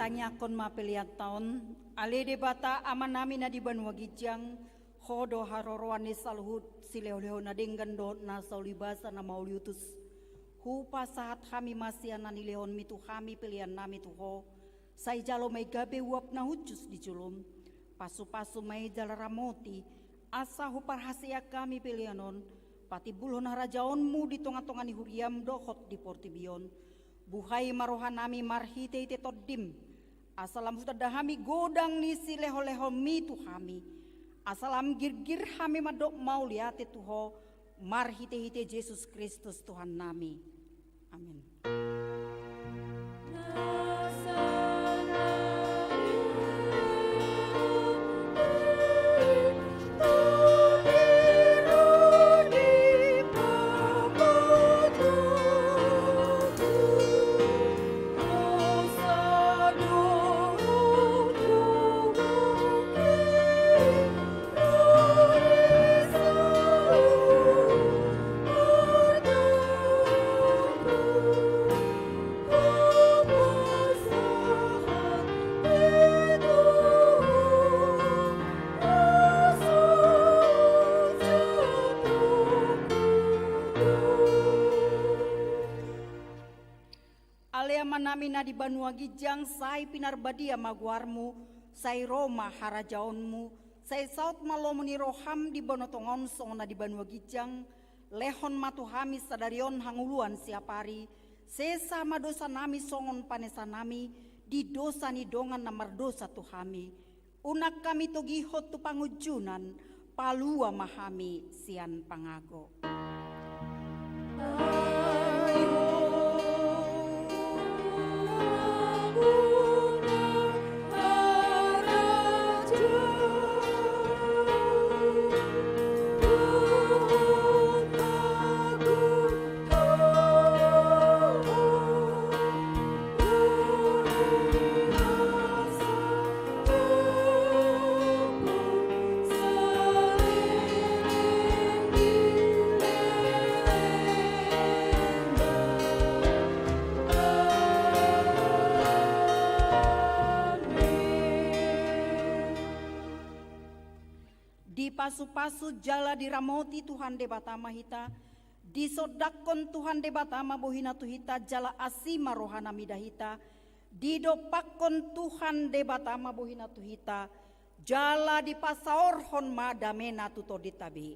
tanyakon mapeliat taon, ale debata amanami na di banwa gijang, hodo haroroan ni salhut sileho-leho na denggan na saulibasa na mauliutus. Hupa saat kami masih anani lehon mitu kami pilihan nami tuho, say jalo may gabe uap na hucus di julum, pasu-pasu may jalaramoti, asa hupar hasia kami pilihanon, pati bulhon harajaonmu di tonga-tonga ni huriam dohot di portibion. Buhay marohan nami marhite ite todim. Asalam hutadahami godang ni si leho-leho mitu kami. Asalam gir-gir kami madok mau liate tuho. Marhite-hite Yesus Kristus Tuhan nami. Amin. Nami na di Banua Gijang, say pinarbadia maguarmu, say Roma harajaonmu, say saut malomuni roham di bonotongon song na di Banua Gijang, lehon matuhami sadarion hanguluan siapari, sesa madosa nami songon panesa nami, di dosa ni dongan na mardosa tuhami, unak kami togihot tu pangujunan, palua mahami sian pangago. Pasu-pasu jala diramoti Tuhan debatama hita, disodakon Tuhan debatama bohina tuhita jala asima rohana midahita, didopakon Tuhan debatama bohina tuhita, jala dipasaorhon madamena tuto ditabi.